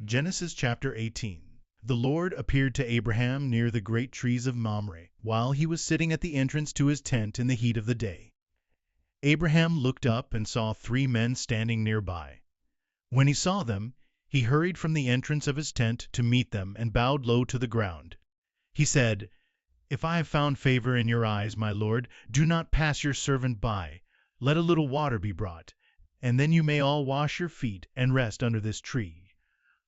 Genesis chapter 18. The Lord appeared to Abraham near the great trees of Mamre, while he was sitting at the entrance to his tent in the heat of the day. Abraham looked up and saw 3 men standing nearby. When he saw them, he hurried from the entrance of his tent to meet them and bowed low to the ground. He said, "If I have found favor in your eyes, my lord, do not pass your servant by. Let a little water be brought, and then you may all wash your feet and rest under this tree.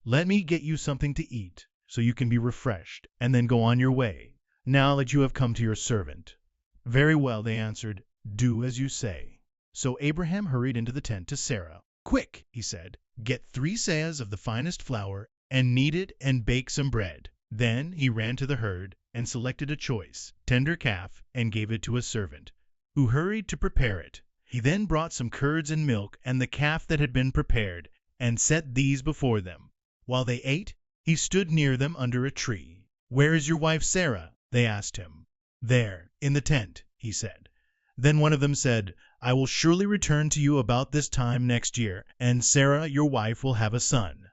Let me get you something to eat, so you can be refreshed, and then go on your way, now that you have come to your servant." "Very well," they answered, "do as you say." So Abraham hurried into the tent to Sarah. "Quick," he said, "get 3 seahs of the finest flour, and knead it and bake some bread." Then he ran to the herd and selected a choice, tender calf and gave it to a servant, who hurried to prepare it. He then brought some curds and milk and the calf that had been prepared, and set these before them. While they ate, he stood near them under a tree. "Where is your wife Sarah?" they asked him. "There, in the tent," he said. Then one of them said, "I will surely return to you about this time next year, and Sarah your wife will have a son."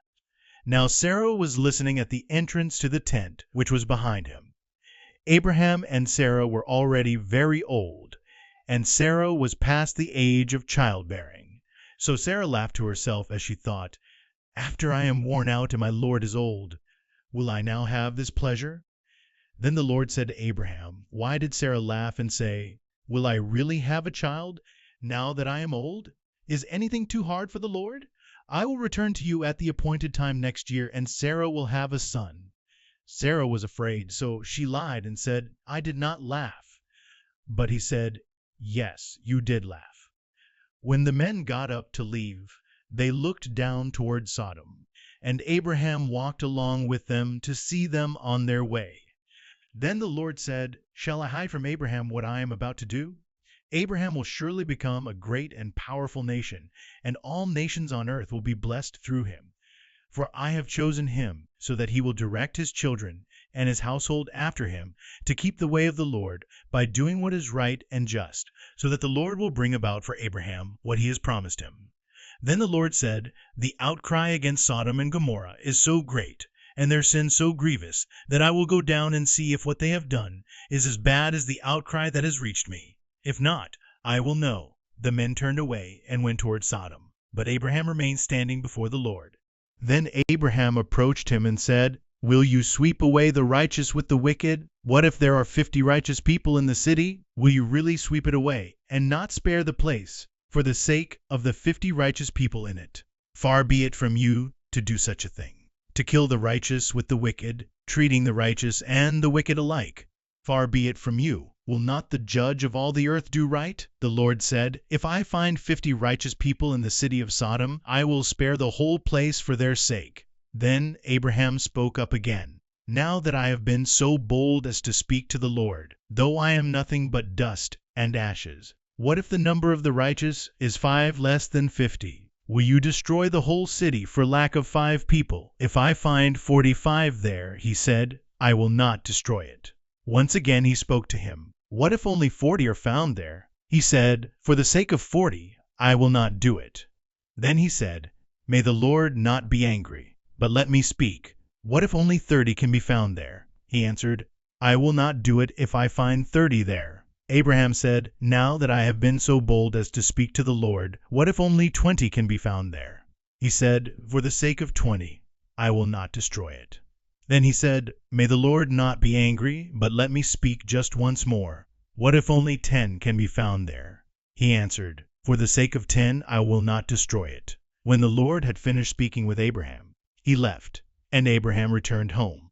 Now Sarah was listening at the entrance to the tent, which was behind him. Abraham and Sarah were already very old, and Sarah was past the age of childbearing. So Sarah laughed to herself as she thought, "After I am worn out and my Lord is old, will I now have this pleasure?" Then the Lord said to Abraham, "Why did Sarah laugh and say, 'Will I really have a child, now that I am old?' Is anything too hard for the Lord? I will return to you at the appointed time next year, and Sarah will have a son." Sarah was afraid, so she lied and said, "I did not laugh." But he said, "Yes, you did laugh." When the men got up to leave, they looked down toward Sodom, and Abraham walked along with them to see them on their way. Then the Lord said, "Shall I hide from Abraham what I am about to do? Abraham will surely become a great and powerful nation, and all nations on earth will be blessed through him. For I have chosen him, so that he will direct his children and his household after him to keep the way of the Lord by doing what is right and just, so that the Lord will bring about for Abraham what he has promised him." Then the Lord said, "The outcry against Sodom and Gomorrah is so great, and their sin so grievous, that I will go down and see if what they have done is as bad as the outcry that has reached me. If not, I will know." The men turned away and went toward Sodom, but Abraham remained standing before the Lord. Then Abraham approached him and said, "Will you sweep away the righteous with the wicked? What if there are 50 righteous people in the city? Will you really sweep it away, and not spare the place, for the sake of the 50 righteous people in it? Far be it from you to do such a thing, to kill the righteous with the wicked, treating the righteous and the wicked alike. Far be it from you. Will not the judge of all the earth do right?" The Lord said, "If I find 50 righteous people in the city of Sodom, I will spare the whole place for their sake." Then Abraham spoke up again, "Now that I have been so bold as to speak to the Lord, though I am nothing but dust and ashes, what if the number of the righteous is 5 less than 50? Will you destroy the whole city for lack of 5 people? If I find 45 there," he said, "I will not destroy it." Once again he spoke to him, "What if only 40 are found there?" He said, "For the sake of 40, I will not do it." Then he said, "May the Lord not be angry, but let me speak. What if only 30 can be found there?" He answered, "I will not do it if I find 30 there." Abraham said, "Now that I have been so bold as to speak to the Lord, what if only 20 can be found there?" He said, "For the sake of 20, I will not destroy it." Then he said, "May the Lord not be angry, but let me speak just once more. What if only 10 can be found there?" He answered, "For the sake of 10, I will not destroy it." When the Lord had finished speaking with Abraham, he left, and Abraham returned home.